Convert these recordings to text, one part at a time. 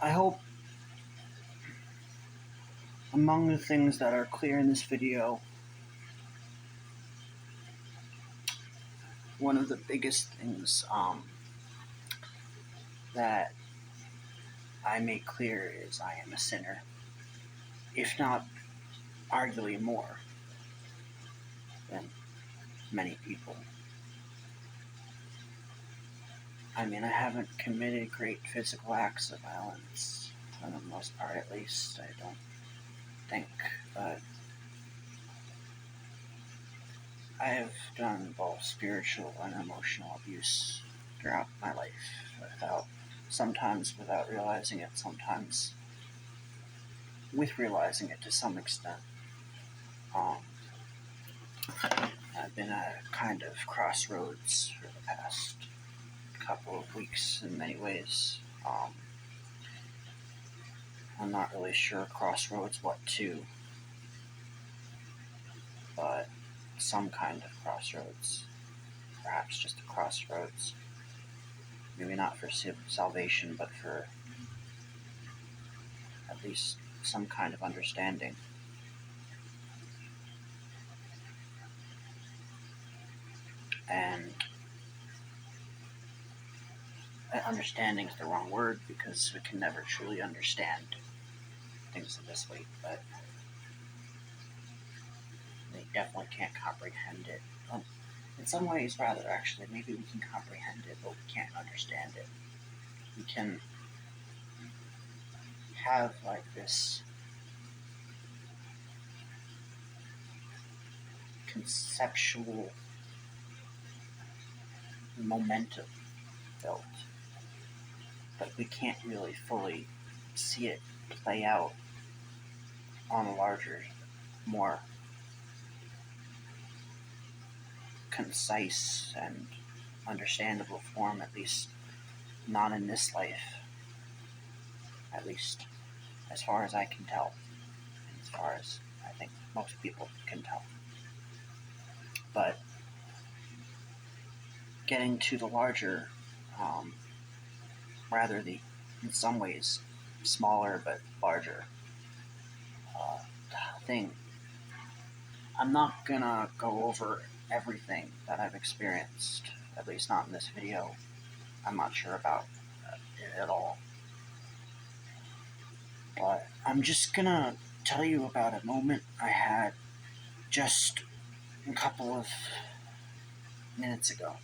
I hope among the things that are clear in this video, one of the biggest things that I make clear is I am a sinner, if not arguably more than many people. I mean, I haven't committed great physical acts of violence, for the most part at least, I don't think, but I have done both spiritual and emotional abuse throughout my life, sometimes without realizing it, sometimes with realizing it to some extent. I've been at a kind of crossroads for the past couple of weeks in many ways. I'm not really sure crossroads what to, but some kind of crossroads. Perhaps just a crossroads. Maybe not for salvation, but for at least some kind of understanding. And understanding is the wrong word because we can never truly understand things of this weight, but they definitely can't comprehend it. In some ways, rather, actually, maybe we can comprehend it, but we can't understand it. We can have like this conceptual momentum built, but we can't really fully see it play out on a larger, more concise and understandable form, at least not in this life, at least as far as I can tell, and as far as I think most people can tell. But getting to the larger, rather the, in some ways, smaller but larger thing, I'm not gonna go over everything that I've experienced, at least not in this video. I'm not sure about it at all. But I'm just gonna tell you about a moment I had just a couple of minutes ago.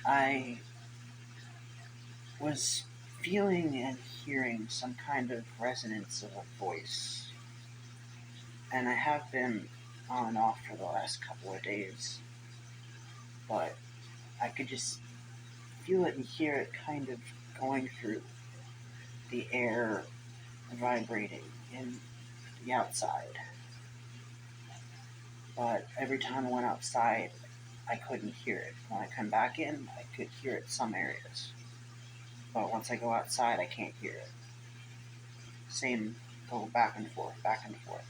I was feeling and hearing some kind of resonance of a voice, and I have been on and off for the last couple of days, but I could just feel it and hear it kind of going through the air, vibrating in the outside. But every time I went outside, I couldn't hear it. When I come back in, I could hear it some areas. But once I go outside, I can't hear it. Same, go back and forth, back and forth.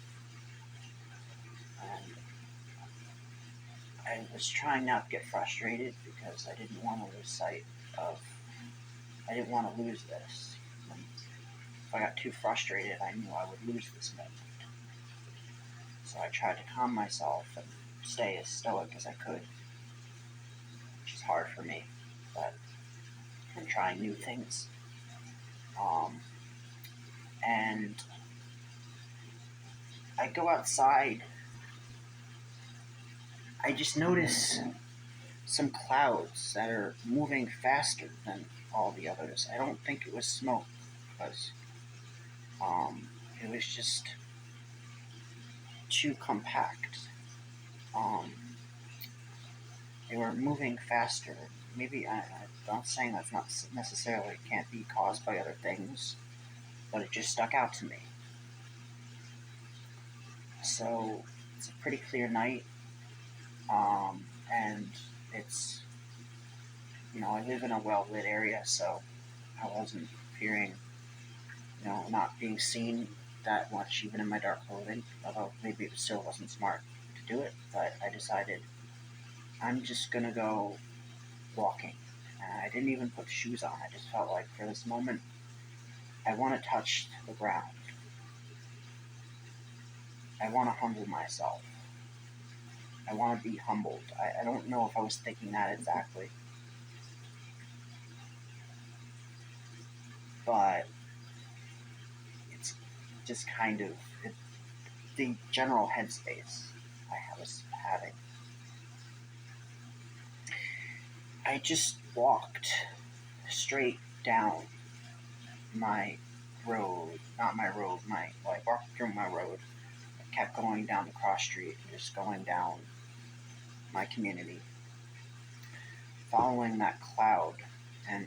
And I was trying not to get frustrated because I didn't want to lose sight of, I didn't want to lose this. And if I got too frustrated, I knew I would lose this moment. So I tried to calm myself and stay as stoic as I could, which is hard for me, but I'm trying new things. And I go outside, I just notice some clouds that are moving faster than all the others. I don't think it was smoke, because it was just too compact. They were moving faster. Maybe I'm not saying that's not necessarily can't be caused by other things, but it just stuck out to me. So it's a pretty clear night, and it's, I live in a well-lit area, so I wasn't fearing, not being seen that much, even in my dark clothing, although maybe it still wasn't smart to do it, but I decided I'm just gonna go walking. I didn't even put shoes on. I just felt like for this moment, I want to touch the ground. I want to humble myself. I want to be humbled. I don't know if I was thinking that exactly, but it's just kind of the general headspace I was having. I just walked straight down my road, not my road, I walked through my road. I kept going down the cross street, just going down my community, following that cloud, and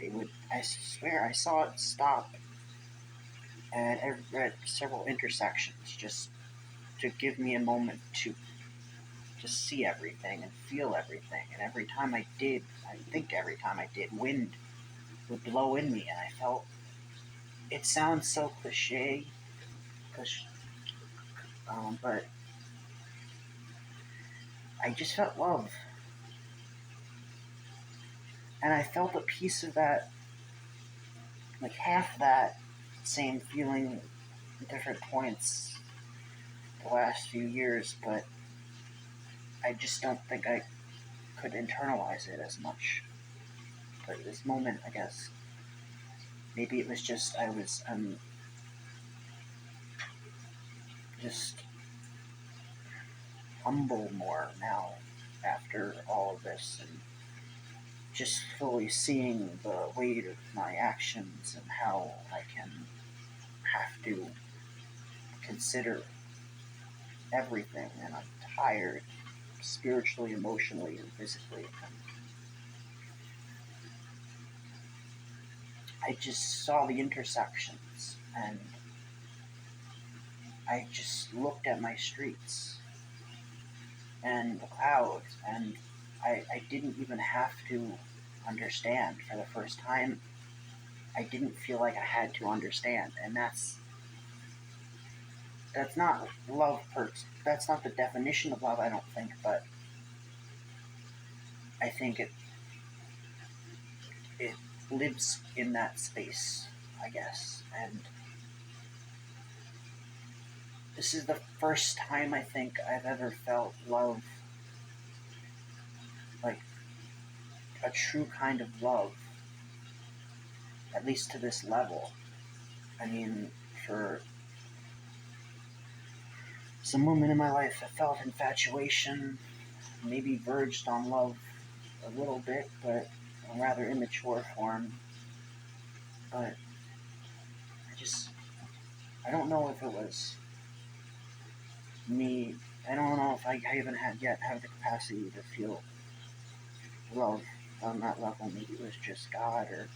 I swear, I saw it stop at several intersections just to give me a moment to just see everything and feel everything. And every time I did, I think every time I did, wind would blow in me, and I felt it sounds so but I just felt love, and I felt a piece of that, like half that same feeling at different points the last few years, but I just don't think I could internalize it as much. But this moment, I guess, maybe it was just I was just humble more now after all of this, and just fully seeing the weight of my actions and how I can have to consider everything, and I'm tired spiritually, emotionally, and physically. And I just saw the intersections, and I just looked at my streets and the clouds, and I didn't even have to understand for the first time. I didn't feel like I had to understand, and that's not love that's not the definition of love, I don't think, but I think it lives in that space, I guess. And this is the first time I think I've ever felt love, like a true kind of love, at least to this level. I mean, for some women in my life, I felt infatuation, maybe verged on love a little bit, but a rather immature form. But I don't know if it was me. I don't know if I even have the capacity to feel love on that level. Maybe it was just God or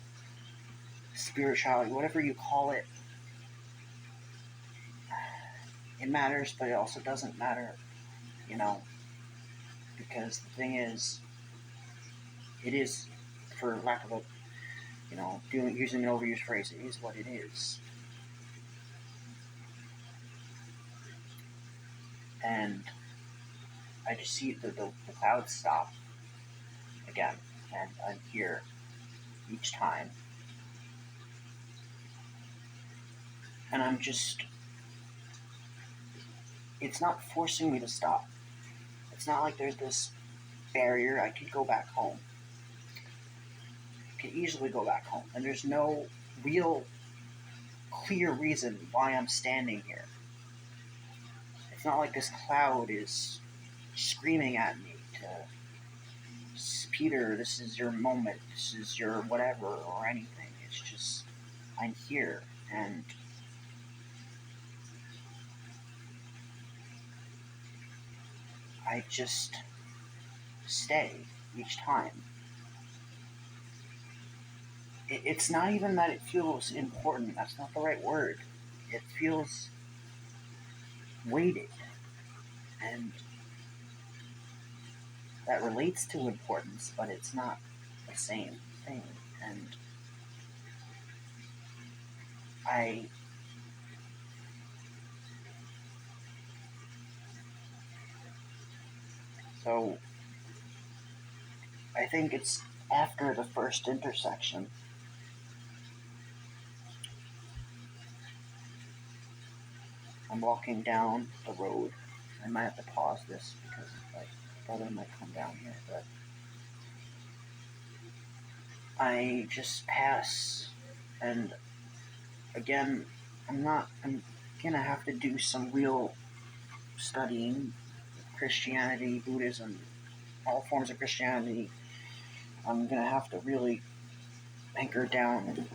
spirituality, whatever you call it. It matters, but it also doesn't matter, you know, because the thing is, it is, for lack of a, using an overused phrase, it is what it is. And I just see the clouds stop again, and I'm here each time. And it's not forcing me to stop. It's not like there's this barrier. I could go back home. I could easily go back home. And there's no real clear reason why I'm standing here. It's not like this cloud is screaming at me to, Peter, this is your moment, this is your whatever, or anything. It's just, I'm here, and I just stay each time. It's not even that it feels important, that's not the right word. It feels weighted, and that relates to importance, but it's not the same thing. And I so I think it's after the first intersection. I'm walking down the road. I might have to pause this because my brother might come down here, but I just pass, and again, I'm gonna have to do some real studying Christianity, Buddhism, all forms of Christianity. I'm gonna have to really anchor down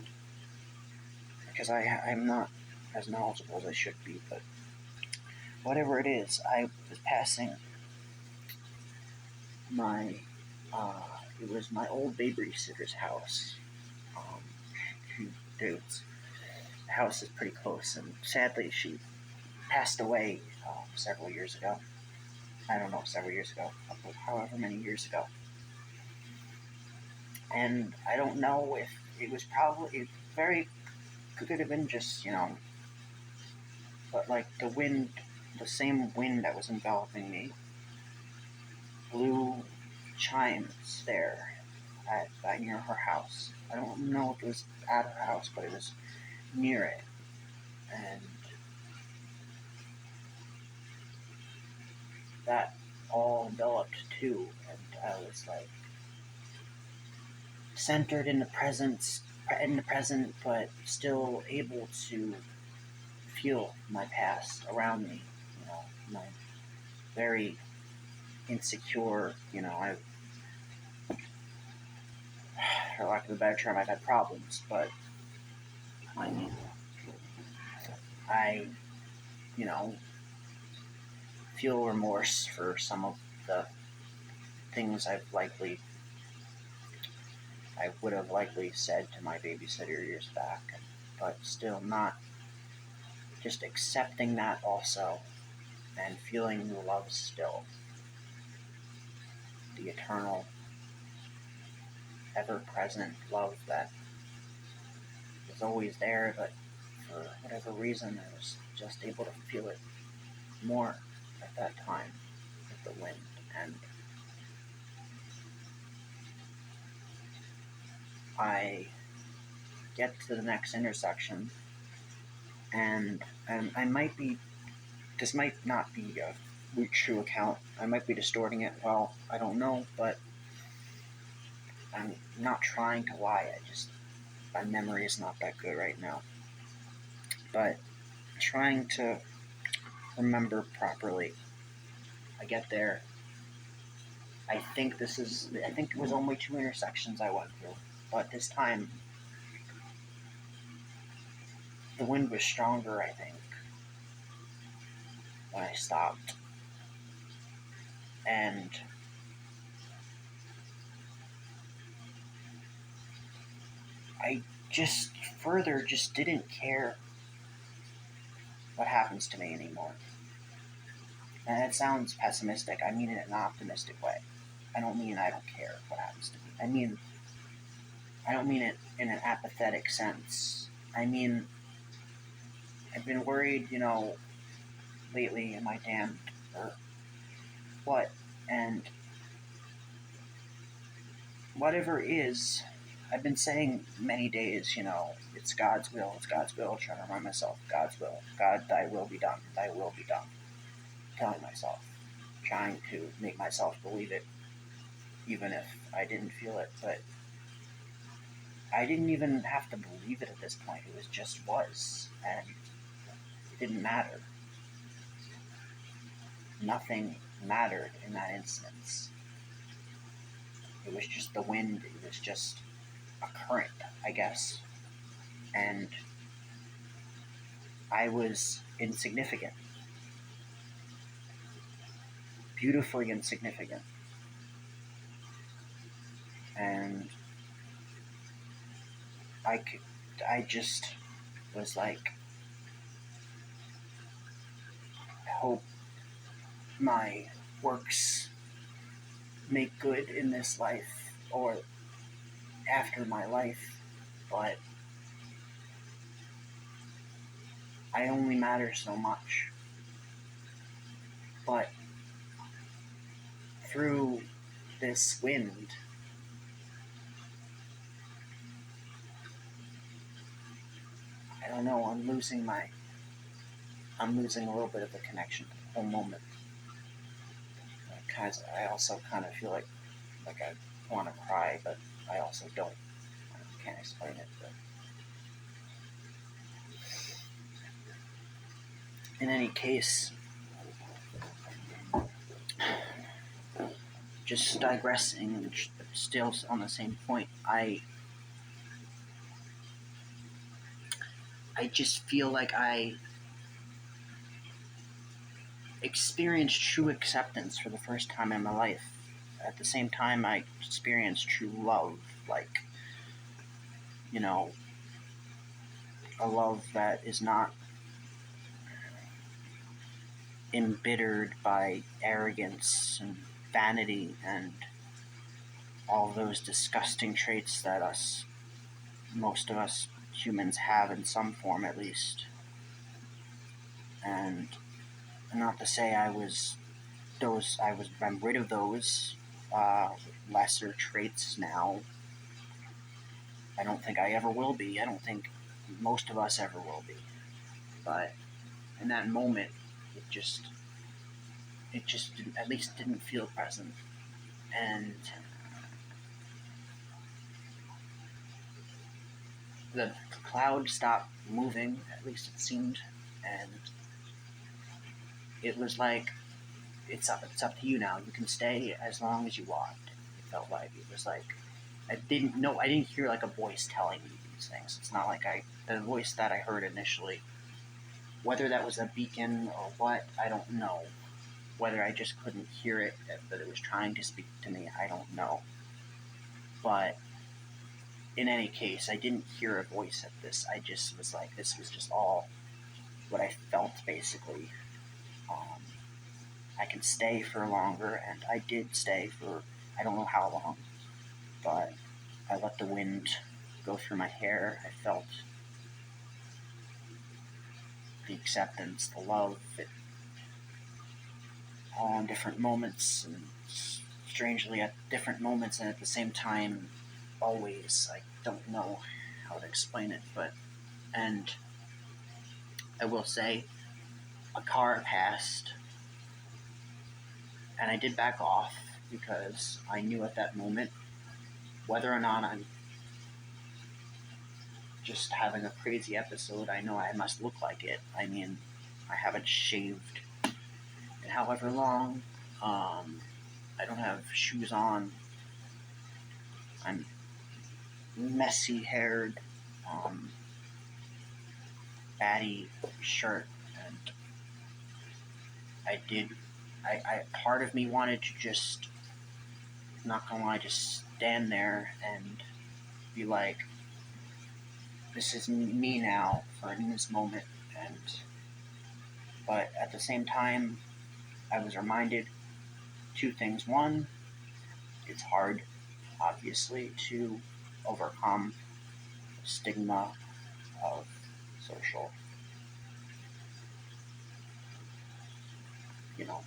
because I'm not as knowledgeable as I should be, but whatever it is, I was passing my uh, it was my old babysitter's house. Um, the house is pretty close, and sadly, she passed away several years ago. I don't know, several years ago, however many years ago. And I don't know if it was probably very could have been just but like the same wind that was enveloping me blew chimes there at near her house. I don't know if it was at her house, but it was near it, and that all enveloped too. And I was like centered in the present, but still able to feel my past around me. My very insecure. For lack of a better term, I've had problems, but I mean, I, you know, feel remorse for some of the things I would have likely said to my babysitter years back, but still not just accepting that also and feeling the love still, the eternal, ever-present love that is always there, but for whatever reason, I was just able to feel it more at that time with the wind. And I get to the next intersection, and I might be, this might not be a true account. I might be distorting it. Well, I don't know, but I'm not trying to lie. My memory is not that good right now. But trying to remember properly. I get there. I think it was only 2 intersections I went through, but this time the wind was stronger, I think, when I stopped. And I just didn't care what happens to me anymore. And it sounds pessimistic. I mean it in an optimistic way. I don't mean I don't care what happens to me. I don't mean it in an apathetic sense. I mean, I've been worried, lately, am I damned or what? And whatever is, I've been saying many days, it's God's will, trying to remind myself, God's will, God, thy will be done, telling myself, trying to make myself believe it, even if I didn't feel it, but I didn't even have to believe it at this point, it was, and it didn't matter. Nothing mattered in that instance. It was just the wind, it was just a current, I guess, and I was insignificant, beautifully insignificant. And I just was like, I hope my works make good in this life or after my life, but I only matter so much. But through this wind, know, I'm losing a little bit of the connection to the whole moment. I also kind of feel like I want to cry, but I also don't. I can't explain it. But in any case, just digressing and still on the same point, I just feel like I experienced true acceptance for the first time in my life. At the same time, I experienced true love, like, you know, a love that is not embittered by arrogance and vanity and all those disgusting traits that most of us humans have in some form at least. And not to say I'm rid of those lesser traits now. I don't think I ever will be. I don't think most of us ever will be. But in that moment, it just at least didn't feel present. And the cloud stopped moving, at least it seemed, and it was like, it's up to you now. You can stay as long as you want. It felt like it was like I didn't hear like a voice telling me these things. It's not like the voice that I heard initially, whether that was a beacon or what, I don't know. Whether I just couldn't hear it, that it was trying to speak to me, I don't know. But in any case, I didn't hear a voice at this. I just was like, this was just all what I felt, basically. I can stay for longer, and I did stay for I don't know how long, but I let the wind go through my hair. I felt the acceptance, the love, all in different moments, and strangely at different moments, and at the same time, always. I don't know how to explain it, and I will say, a car passed, and I did back off because I knew at that moment, whether or not I'm just having a crazy episode, I know I must look like it. I mean, I haven't shaved in however long. I don't have shoes on. I'm messy haired, batty shirt, and part of me wanted to just, not gonna lie, just stand there and be like, this is me now for in this moment. But at the same time, I was reminded two things. One, it's hard, obviously, to overcome the stigma of social, you know,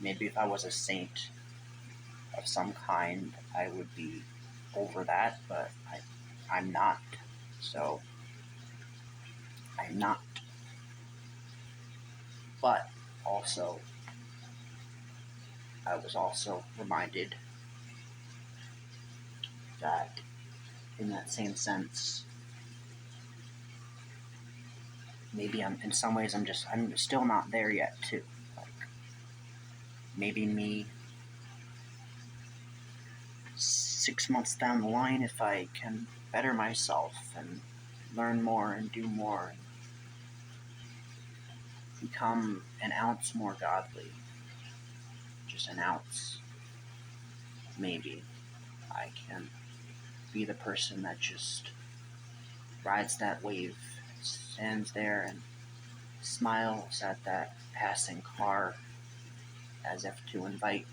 maybe if I was a saint of some kind, I would be over that, but I'm not. So, I'm not. But also, I was also reminded that in that same sense, maybe in some ways I'm still not there yet too. Like, maybe me 6 months down the line, if I can better myself and learn more and do more and become an ounce more godly, just an ounce, maybe I can be the person that just rides that wave, stands there and smiles at that passing car as if to invite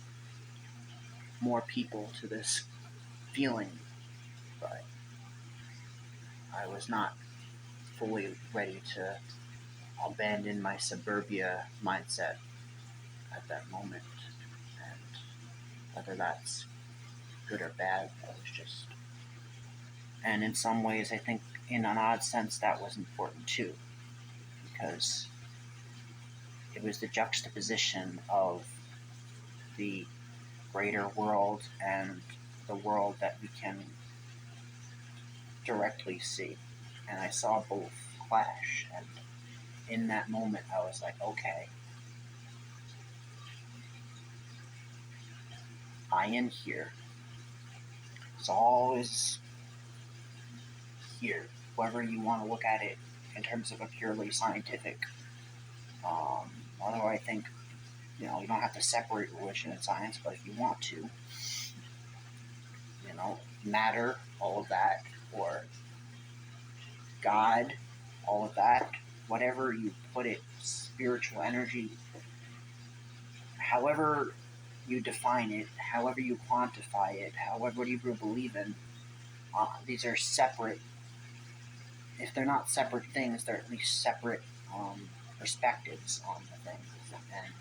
more people to this feeling. But I was not fully ready to abandon my suburbia mindset at that moment. And whether that's good or bad, that was just. And in some ways, I think in an odd sense, that was important too, because it was the juxtaposition of the greater world and the world that we can directly see. And I saw both clash, and in that moment, I was like, okay, I am here. It's always here, whether you want to look at it in terms of a purely scientific. Although I think, you don't have to separate religion and science, but if you want to, matter, all of that, or God, all of that, whatever you put it, spiritual energy, however you define it, however you quantify it, however you believe in, these are separate. If they're not separate things, they're at least separate perspectives on the things. And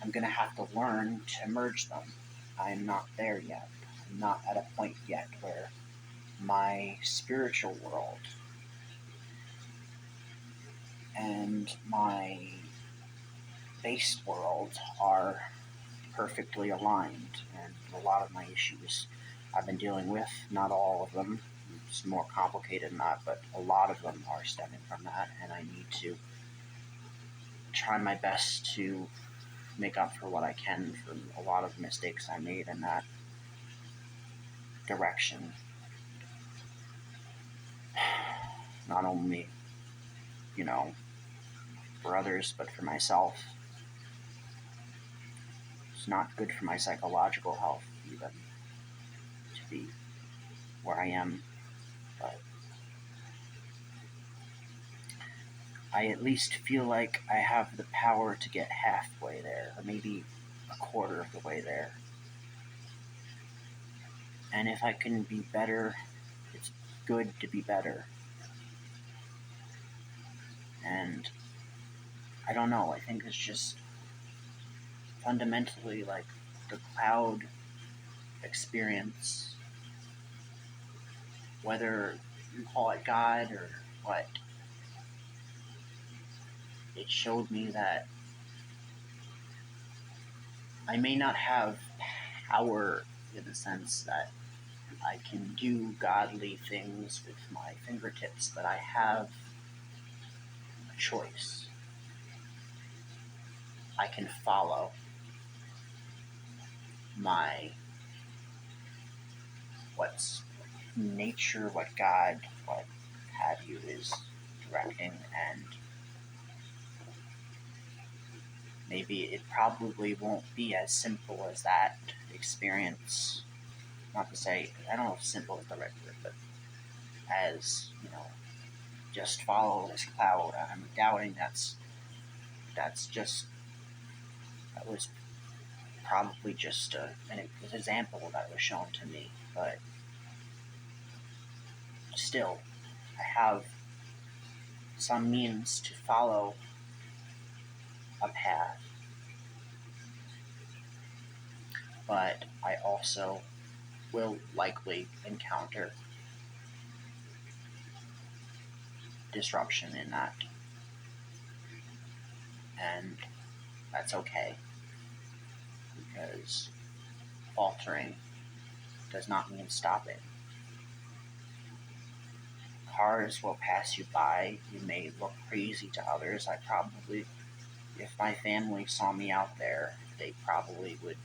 I'm going to have to learn to merge them. I'm not there yet. I'm not at a point yet where my spiritual world and my base world are perfectly aligned. And a lot of my issues I've been dealing with, not all of them, it's more complicated than that, but a lot of them are stemming from that, and I need to try my best to make up for what I can for a lot of mistakes I made in that direction. Not only, for others, but for myself. It's not good for my psychological health, even, to be where I am, but I at least feel like I have the power to get halfway there, or maybe a quarter of the way there. And if I can be better, it's good to be better. And I don't know, I think it's just fundamentally like the cloud experience, whether you call it God or what, it showed me that I may not have power in the sense that I can do godly things with my fingertips, but I have a choice. I can follow my what's nature, what God, what have you is directing, and maybe it probably won't be as simple as that experience. Not to say, I don't know if simple is the right word, but as, just follow this cloud. I'm doubting that's just, that was probably just an example that was shown to me, but still, I have some means to follow a path, but I also will likely encounter disruption in that, and that's okay, because faltering does not mean stopping. Cars will pass you by. You may look crazy to others. If my family saw me out there, they probably would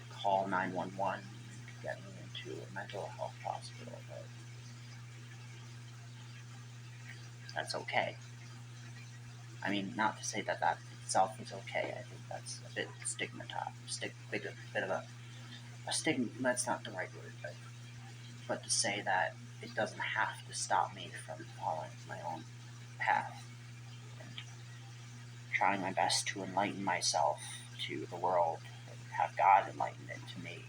call 911 to get me into a mental health hospital, but that's okay. I mean, not to say that itself is okay. I think that's a bit stigmatized. Bit of a stigma. That's not the right word, but to say that it doesn't have to stop me from following my own path and trying my best to enlighten myself to the world and have God enlighten it to me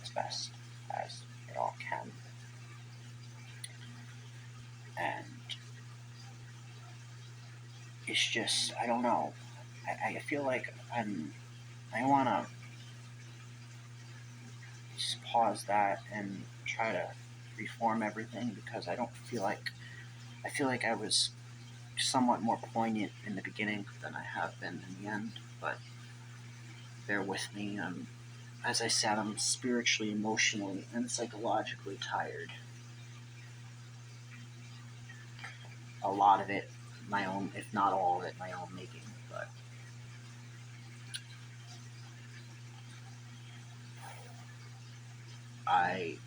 as best as it all can. And it's just, I don't know. I feel like I want to pause that and try to reform everything because I feel like I was somewhat more poignant in the beginning than I have been in the end, but bear with me. As I said, I'm spiritually, emotionally, and psychologically tired. A lot of it my own, if not all of it, my own making, but I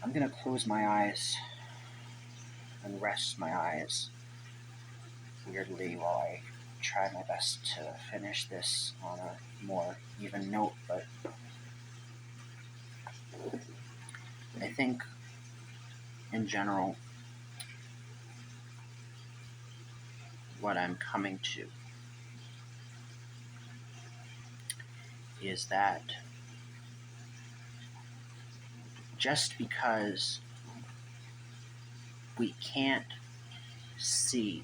I'm gonna close my eyes and rest my eyes weirdly while I try my best to finish this on a more even note, but I think in general what I'm coming to is that just because we can't see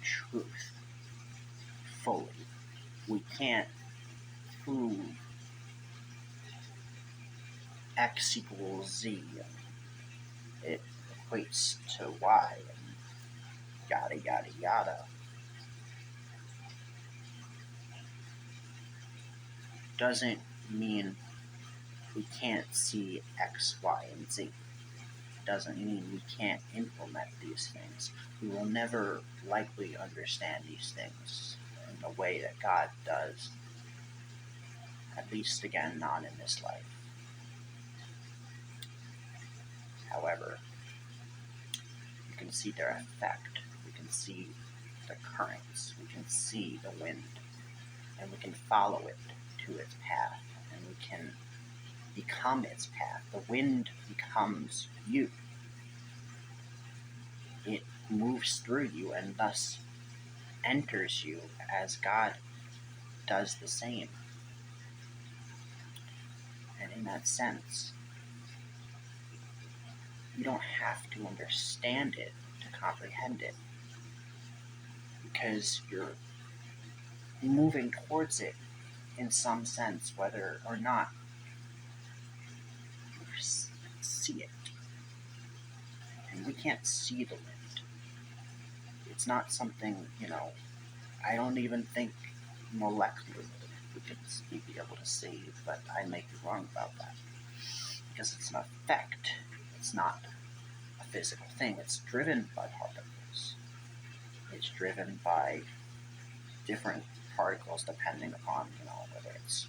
truth fully, we can't prove X equals Z, it equates to Y, and yada yada yada, doesn't mean we can't see X, Y, and Z. Doesn't mean we can't implement these things. We will never likely understand these things in the way that God does, at least again, not in this life. However, you can see their effect. We can see the currents. We can see the wind. And we can follow it to its path. And we can become its path. The wind becomes you. It moves through you and thus enters you as God does the same. And in that sense, you don't have to understand it to comprehend it because you're moving towards it in some sense, whether or not you see it. And we can't see the wind. It's not something, I don't even think molecularly we could be able to see, but I may be wrong about that. Because it's an effect. It's not a physical thing. It's driven by particles. It's driven by different particles depending upon, whether it's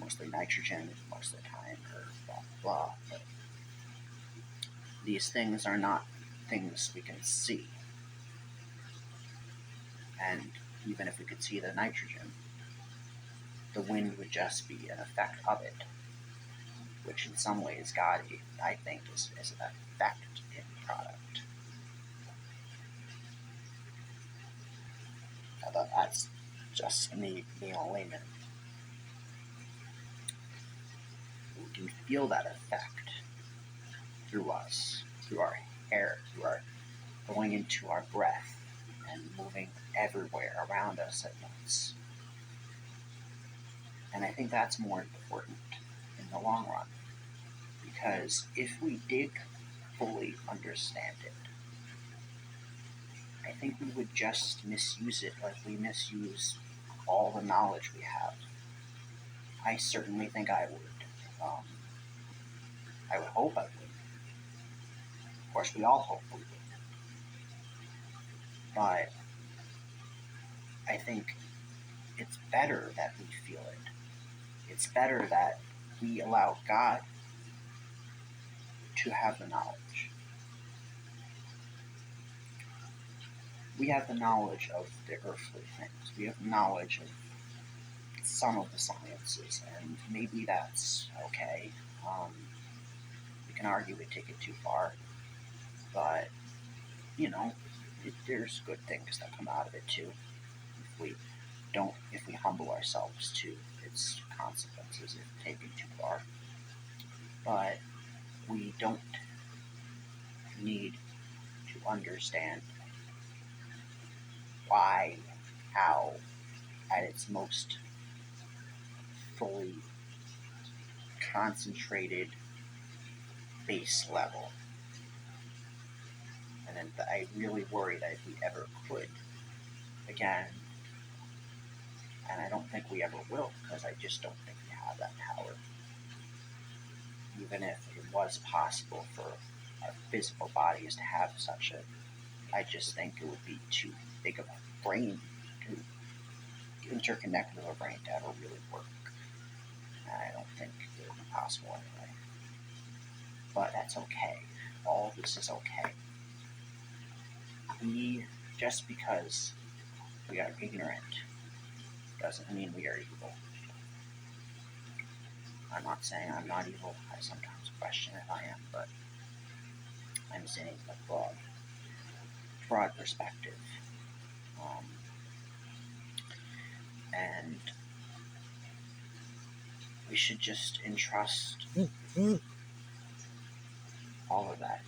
mostly nitrogen most of the time or blah, blah. But these things are not things we can see. And even if we could see the nitrogen, the wind would just be an effect of it, which in some ways God, I think, is an effect in product. That's just me being a layman. We can feel that effect through us, through our hair, through our going into our breath and moving everywhere around us at once. And I think that's more important in the long run, because if we did fully understand it, I think we would just misuse it like we misuse all the knowledge we have. I certainly think I would. I would hope I would. Of course, we all hope we would. But I think it's better that we feel it. It's better that we allow God to have the knowledge. We have the knowledge of the earthly things. We have knowledge of some of the sciences, and maybe that's okay. We can argue we take it too far, but there's good things that come out of it too. If we humble ourselves to its consequences if taken too far. But we don't need to understand why, how, at its most fully concentrated base level. And then I really worry that if we ever could again, and I don't think we ever will, because I just don't think we have that power. Even if it was possible for our physical bodies to have such a, I just think it would be too big of a brain to interconnect with a brain to ever really work. And I don't think it would be possible anyway. But that's okay. All this is okay. Just because we are ignorant doesn't mean we are evil. I'm not saying I'm not evil. I sometimes question if I am, but I'm saying a broad perspective. And we should just entrust all of that.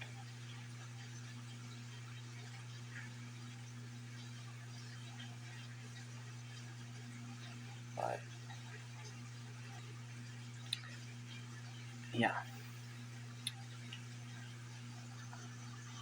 But yeah,